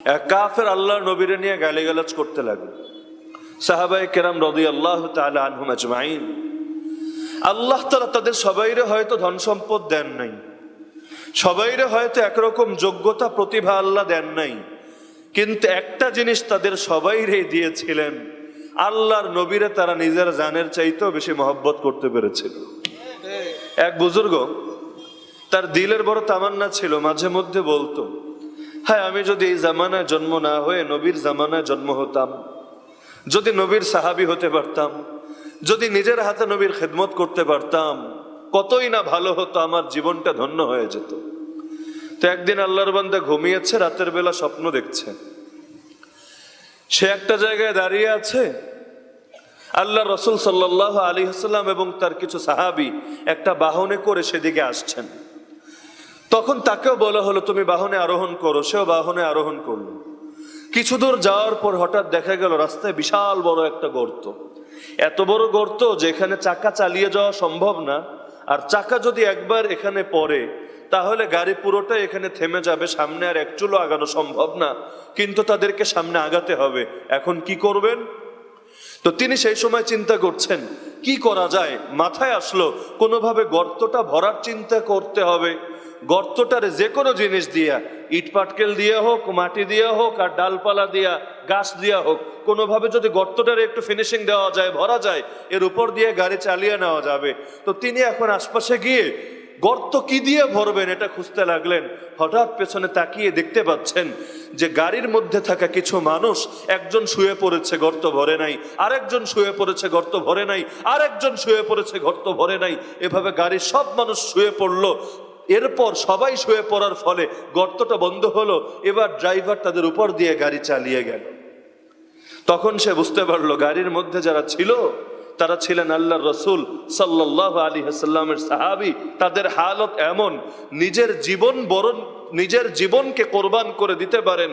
এক কাফের আল্লাহর নবীরে নিয়ে গালিগালাজ করতে লাগলো। সাহাবায়ে কেরাম রাদিয়াল্লাহু তাআলা আনহুম আজমাইন, আল্লাহ তাআলা তাদের সবাইরে হয়তো ধন সম্পদ দেন নাই, সবাইরে হয়তো একরকম যোগ্যতা প্রতিভা আল্লাহ দেন নাই, কিন্তু একটা জিনিস তাদের সবাইরে দিয়েছিলেন, আল্লাহর নবীরে তারা নিজের জানের চাইতেও বেশি মহব্বত করতে পেরেছিল। এক বুজুর্গ, তার দিলের বড় তামান্না ছিল, মাঝে মধ্যে বলতো, হ্যাঁ আমি যদি এই জামানায় জন্ম না হয়ে নবীর জামানায় জন্ম হতাম, যদি নবীর সাহাবী হতে পারতাম, যদি নিজের হাতে নবীর খেদমত করতে পারতাম, কতই না ভালো হতো, আমার জীবনটা ধন্য হয়ে যেত। তো একদিন আল্লাহর বান্দা ঘুমিয়েছে, রাতের বেলা স্বপ্ন দেখছে, সে একটা জায়গায় দাঁড়িয়ে আছে, আল্লাহ রসুল সাল্লাল্লাহু আলাইহি ওয়াসাল্লাম এবং তার কিছু সাহাবী একটা বাহনে করে সেদিকে আসছেন। তখন তাকেও বলা হলো তুমি বাহনে আরোহণ করো, সেও বাহনে আরোহণ করলো। কিছু দূর যাওয়ার পর হঠাৎ দেখা গেল রাস্তায় বিশাল বড় একটা গর্ত, এত বড় গর্ত যেখানে চাকা চালিয়ে যাওয়া সম্ভব না, আর চাকা যদি একবার এখানে পড়ে তাহলে গাড়ি পুরোটাই এখানে থেমে যাবে, সামনে আর এক চুলো আগানো সম্ভব না, কিন্তু তাদেরকে সামনে আগাতে হবে। এখন কি করবেন? তো তিনি সেই সময় চিন্তা করছেন কি করা যায়। মাথায় আসলো কোনোভাবে গর্তটা ভরার চিন্তা করতে হবে। গর্তটারে যে কোনো জিনিস দিয়া, ইট পাটকেল দিয়ে হোক, মাটি দিয়ে হোক, আর ডালপালা দিয়া, গাছ দিয়া হোক, কোনোভাবে যদি গর্তটারে একটু ফিনিশিং দেওয়া যায়, ভরা যায়, এর উপর দিয়ে গাড়ি চালিয়ে নেওয়া যাবে। তো তিনি এখন আশপাশে গিয়ে গর্ত কি দিয়ে ভরবেন এটা খুঁজতে লাগলেন। হঠাৎ পেছনে তাকিয়ে দেখতে পাচ্ছেন যে গাড়ির মধ্যে থাকা কিছু মানুষ, একজন শুয়ে পড়েছে, গর্ত ভরে নাই, আরেকজন শুয়ে পড়েছে, গর্ত ভরে নাই, আরেকজন শুয়ে পড়েছে, গর্ত ভরে নাই, এভাবে গাড়ির সব মানুষ শুয়ে পড়লো। এরপর সবাই শুয়ে পড়ার ফলে গর্তটা বন্ধ হলো। এবার ড্রাইভার তাদের উপর দিয়ে গাড়ি চালিয়ে গেল। তখন সে বুঝতে পারলো গাড়ির মধ্যে যারা ছিল তারা ছিলেন আল্লাহর রসুল সাল্লাল্লাহু আলাইহি ওয়াসাল্লামের সাহাবী। তাদের হালত এমন, নিজের জীবনকে কোরবান করে দিতে পারেন,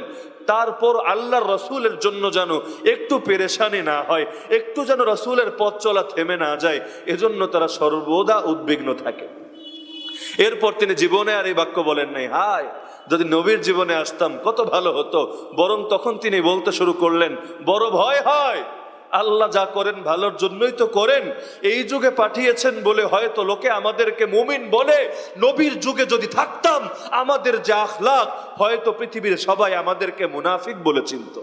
তারপর আল্লাহর রসুলের জন্য যেন একটু পেরেশানি না হয়, একটু যেন রসুলের পথ চলা থেমে না যায়, এজন্য তারা সর্বদা উদ্বিগ্ন থাকে। এরপর তিনি জীবনে আর এই বাক্য বলেন নাই, হায় যদি নবীর জীবনে আসতাম কত ভালো হতো, বরং তখন তিনি বলতে শুরু করলেন, বড় ভয় হয়, আল্লাহ যা করেন ভালোর জন্যই তো করেন, এই যুগে পাঠিয়েছেন বলে হয়তো লোকে আমাদেরকে মুমিন বলে, নবীর যুগে যদি থাকতাম আমাদের যে আখলাক, হয়তো পৃথিবীর সবাই আমাদেরকে মুনাফিক বলে চিনত।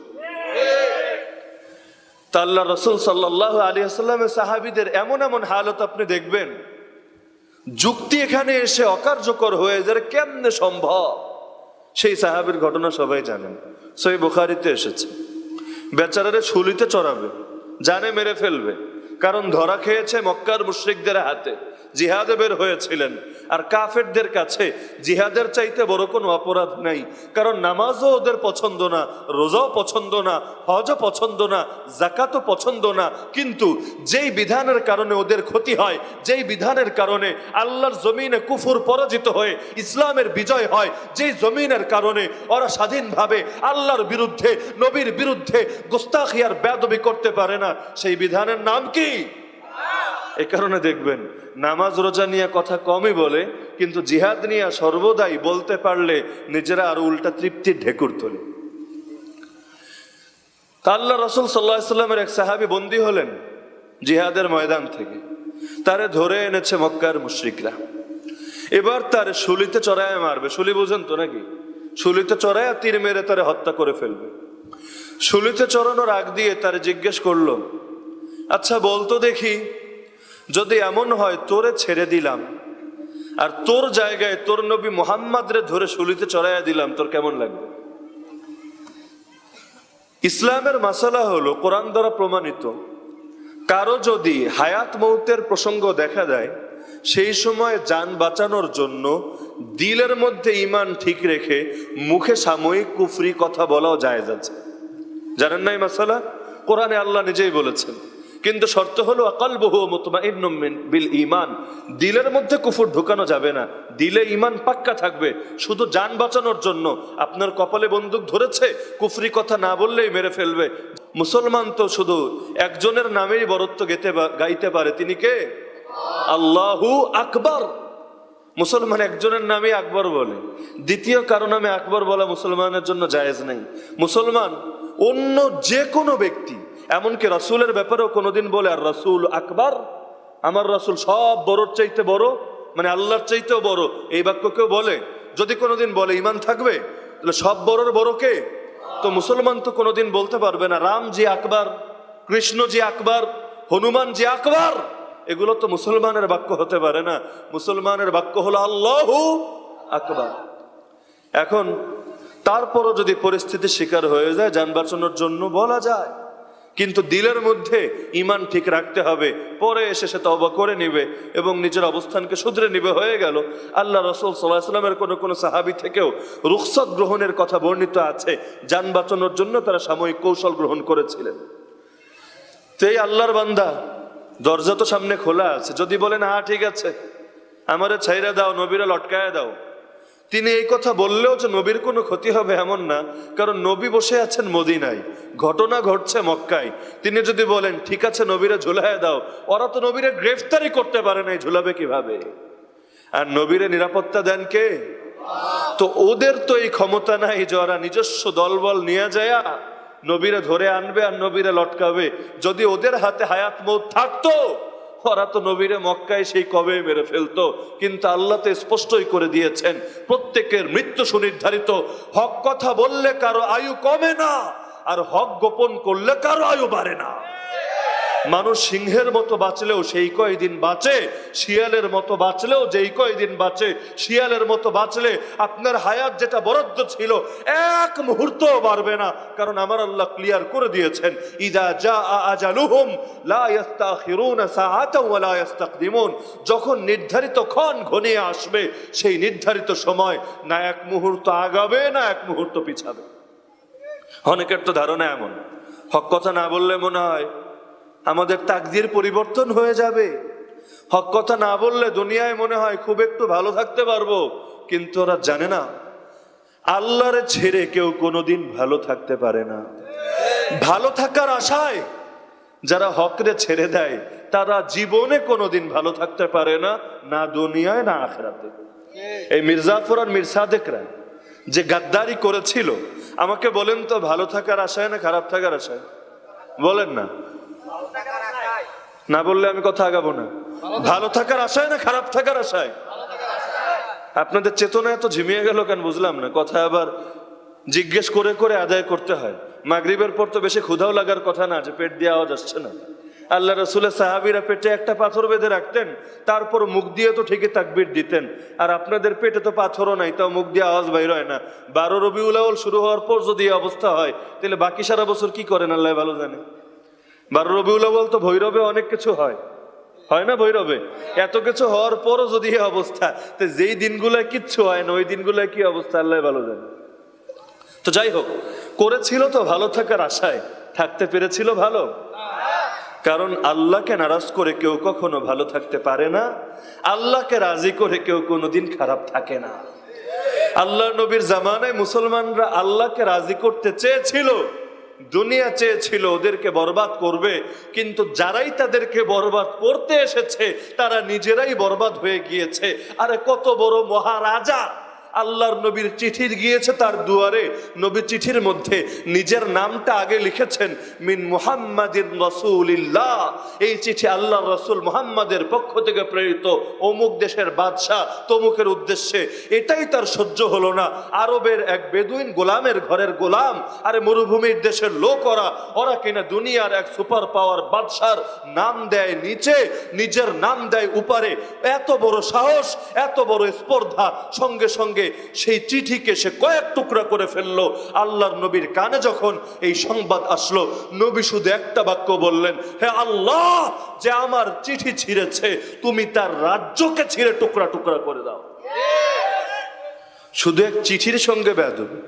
তা আল্লাহ রসুল সাল্লাল্লাহু আলাইহি ওয়াসাল্লামের সাহাবীদের এমন এমন হালত আপনি দেখবেন, যুক্তি এখানে এসে অকার্যকর হয়ে যায়, কেমনে সম্ভব? সেই সাহাবীর ঘটনা সবাই জানেন, সহিহ বুখারীতে এসেছে। বেচারারে শুলিতে চড়াবে, জানে মেরে ফেলবে, কারণ ধরা খেয়েছে মক্কার মুশরিকদের হাতে, জিহাদে বের হয়েছিলেন। আর কাফেরদের কাছে জিহাদের চাইতে বড় কোনো অপরাধ নাই, কারণ নামাজও ওদের পছন্দ না, রোজাও পছন্দ না, হজও পছন্দ না, যাকাতও পছন্দ না, কিন্তু যেই বিধানের কারণে ওদের ক্ষতি হয়, যেই বিধানের কারণে আল্লাহর জমিনে কুফর পরাজিত হয়ে ইসলামের বিজয় হয়, যেই জমিনের কারণে ওরা স্বাধীনভাবে আল্লাহর বিরুদ্ধে, নবীর বিরুদ্ধে গোস্তাখি আর বেয়াদবি করতে পারে না, সেই বিধানের নাম কি? এই কারণে দেখবেন নামাজ রোজা নিয়ে কথা কমই বলে, কিন্তু জিহাদ নিয়ে সর্বদাই বলতে পারলে নিজেরা আরো উল্টা তৃপ্তির ঢেকুর তোলে। আল্লাহ রসুল সাল্লাল্লাহু আলাইহি ওয়াসাল্লামের এক সাহাবী বন্দী হলেন জিহাদের ময়দান থেকে, তারে ধরে এনেছে মক্কার মুশরিকরা। এবার তার শুলিতে চড়ায় মারবে, শুলি বুঝেন তো নাকি? শুলিতে চড়ায় তীর মেরে তারে হত্যা করে ফেলবে। শুলিতে চড়ানোর আগ দিয়ে তারে জিজ্ঞেস করলো, আচ্ছা বলতো দেখি, যদি এমন হয় তোরে ছেড়ে দিলাম আর তোর জায়গায় তোর নবী মুহাম্মদ রে ধরে শুলিতে চড়াইয়া দিলাম, তোর কেমন লাগবে? ইসলামের মাসালা হলো কোরআন দ্বারা প্রমাণিত, কারো যদি হায়াত মৌতের প্রসঙ্গ দেখা দেয়, সেই সময় জান বাঁচানোর জন্য দিলের মধ্যে ঈমান ঠিক রেখে মুখে সাময়িক কুফরি কথা বলাও জায়েজ আছে। জানেন না এই মাসালা? কোরআনে আল্লাহ নিজেই বলেছেন, কিন্তু শর্ত হলো আকালবুহু মুতমাইন্নুম বিল ঈমান, দিলের মধ্যে কুফর ঢুকানো যাবে না, দিলে ঈমান পাক্কা থাকবে। শুধু জান বাঁচানোর জন্য আপনার কপালে বন্দুক ধরেছে, কুফরি কথা না বললেই মেরে ফেলবে। মুসলমান তো শুধু একজনের নামেই বরত্ব গাইতে পারে, তিনি কে? আল্লাহু আকবার। মুসলমান একজনের নামে আকবর বলে, দ্বিতীয় কারো নামে আকবর বলা মুসলমানের জন্য জায়েজ নেই। মুসলমান অন্য যে কোনো ব্যক্তি, এমনকি রাসূলের ব্যাপারেও কোনোদিন বলে আর রাসূল আকবর, আমার রাসূল সব বড়র চাইতে বড়, মানে আল্লাহর চাইতেও বড়, এই বাক্য কেউ বলে? যদি কোনোদিন বলে ঈমান থাকবে? তাহলে সব বড়র বড় কে? তো মুসলমান তো কোনোদিন বলতে পারবে না রাম জি আকবর, কৃষ্ণ জি আকবর, হনুমান জি আকবর। এগুলো তো মুসলমানের বাক্য হতে পারে না। মুসলমানের বাক্য হলো আল্লাহু আকবার। এখন তারপরও যদি পরিস্থিতির শিকার হয়ে যায়, যান বাঁচানোর জন্য বলা যায়, কিন্তু দিলের মধ্যে ঈমান ঠিক রাখতে হবে। পরে এসে সে তওবা করে নিবে এবং নিজের অবস্থানকে শুধরে নিবে, হয়ে গেল। আল্লাহ রাসূল সাল্লাল্লাহু আলাইহি ওয়াসাল্লামের কোনো সাহাবী থেকেও রুখসত গ্রহণের কথা বর্ণিত আছে, যান বাঁচানোর জন্য তারা সাময়িক কৌশল গ্রহণ করেছিলেন। তো এই আল্লাহর বান্দা, দরজা তো সামনে খোলা আছে, যদি বলেন হ্যাঁ ঠিক আছে আমারে ছাইরা দাও, নবীরা লটকায়া দাও, তিনি এই কথা বললেও যে নবীর কোনো ক্ষতি হবে এমন না, কারণ নবী বসে আছেন মদিনায়, ঘটনা ঘটছে মক্কায়। তিনি যদি বলেন ঠিক আছে নবীরা ঝুলাইয়া দাও, ওরা তো নবীরা গ্রেফতারি করতে পারে নাই, ঝুলাবে কিভাবে? আর নবীরে নিরাপত্তা দেন কে? তো ওদের তো এই ক্ষমতা নাই যে ওরা নিজস্ব দলবল নিয়ে যায় নবীরে ধরে আনবে আর নবীরে লটকাবে। যদি ওদের হাতে হায়াত মৌত থাকতো, ওরা তো নবীরে মক্কায় সেই কবে মেরে ফেলতো। কিন্তু আল্লাহ তো স্পষ্টই করে দিয়েছেন প্রত্যেকের মৃত্যু সুনির্ধারিত। হক কথা বললে কারো আয়ু কমে না, আর হক গোপন করলে কারো আয়ু বাড়ে না। মানুষ সিংহের মতো বাঁচলেও সেই কয়দিন বাঁচে, শিয়ালের মতো বাঁচলেও যেই কয়দিন বাঁচে। শিয়ালের মতো বাঁচলে আপনার হায়াত যেটা বরাদ্দ ছিল এক মুহূর্তও বাড়বে না, কারণ আমার আল্লাহ ক্লিয়ার করে দিয়েছেন ইযা জাআ আজালুহুম লা ইস্তাখিরুনা সাআতাও ওয়া লা ইস্তাকদিমুন। যখন নির্ধারিত ক্ষণ ঘনিয়ে আসবে, সেই নির্ধারিত সময় না এক মুহূর্ত আগাবে না এক মুহূর্ত পিছাবে। অনেকের তো ধারণা এমন, হক কথা না বললে মনে হয় আমাদের তাকদীর পরিবর্তন হয়ে যাবে, হক কথা না বললে দুনিয়ায় মনে হয় খুব একটু ভালো থাকতে পারবো। কিন্তু ওরা জানে না আল্লাহরে ছেড়ে কেউ কোনোদিন ভালো থাকতে পারে না। ভালো থাকার আশায় যারা হকরে ছেড়ে দেয় তারা জীবনে কোনোদিন ভালো থাকতে পারে না, না দুনিয়ায় না আখিরাতে। এই মির্জাফর আর মীর সাদেকরা যে গাদ্দারি করেছিল, আমাকে বলেন তো ভালো থাকার আশায় না খারাপ থাকার আশায়? বলেন না, না বললে আমি কথা আগাবো না। ভালো থাকার আশায় না খারাপ থাকার আশায়? আপনাদের চেতনা এত ঝিমিয়ে গেল কেন বুঝলাম না। কথা আবার জিজ্ঞেস করে করে আদায় করতে হয়। মাগরিবের পর তো বেশি ক্ষুধাও লাগার কথা না যে পেট দিয়ে আওয়াজ আসছে না। আল্লাহ রাসূলের সাহাবীরা পেটে একটা পাথর বেঁধে রাখতেন, তারপর মুখ দিয়ে তো ঠিকই তাকবীর দিতেন। আর আপনাদের পেটে তো পাথরও নাই, তাও মুখ দিয়ে আওয়াজ বাইর হয় না। 12 রবিউল আউয়াল শুরু হওয়ার পর যদি এই অবস্থা হয়, তাহলে বাকি সারা বছর কি করেন আল্লাহ ভালো জানে। 12 রবিউল আউয়াল তো ভৈরবে অনেক কিছু হয়, হয় না? ভৈরবে এত কিছু হওয়ার পরও যদি এই অবস্থা, তো যেই দিনগুলোয় কিচ্ছু হয় না ওই দিনগুলোয় কি অবস্থা আল্লাহ ভালো জানে। তো যাই হোক, করেছিল তো ভালো থাকার আশায়, থাকতে পেরেছিল ভালো। কারণ আল্লাহকে নারাজ করে কেউ কখনো ভালো থাকতে পারে না, আল্লাহকে রাজি করে কেউ কোনোদিন খারাপ থাকে না। আল্লাহ নবীর জামানায় মুসলমানরা আল্লাহকে রাজি করতে চেয়েছিল, দুনিয়া চেয়েছিল ওদেরকে বরবাদ করবে, কিন্তু যারাই তাদেরকে বরবাদ করতে এসেছে তারা নিজেরাই বরবাদ হয়ে গিয়েছে। আরে কত বড় মহারাজা, আল্লাহর নবীর চিঠি গিয়েছে তার দুয়ারে, নবী চিঠির মধ্যে নিজের নামটা আগে লিখেছেন মিন মুহাম্মাদিন রাসূলিল্লাহ। এই চিঠি আল্লাহর রাসূল মুহাম্মাদের পক্ষ থেকে প্রেরিত অমুক দেশের বাদশাহ তমুকের উদ্দেশ্যে। এটাই তার সহ্য হলো না। আরবের এক বেদুইন গোলামের ঘরের গোলাম, আরে মরুভূমির দেশের লোক ওরা কিনা দুনিয়ার এক সুপার পাওয়ার বাদশার নাম দেয় নিচে, নিজের নাম দেয় উপরে। এত বড় সাহস, এত বড় স্পর্ধা! সঙ্গে সঙ্গে সেই চিঠিকে সে কয়েক টুকরা করে ফেললো। আল্লাহর নবীর কানে যখন এই সংবাদ আসলো, নবী শুধু একটা বাক্য বললেন, হে আল্লাহ, যে আমার চিঠি ছিঁড়েছে তুমি তার রাজ্যকে ছিঁড়ে টুকরা টুকরা করে দাও। শুধু এক চিঠির সঙ্গে বেয়াদবি।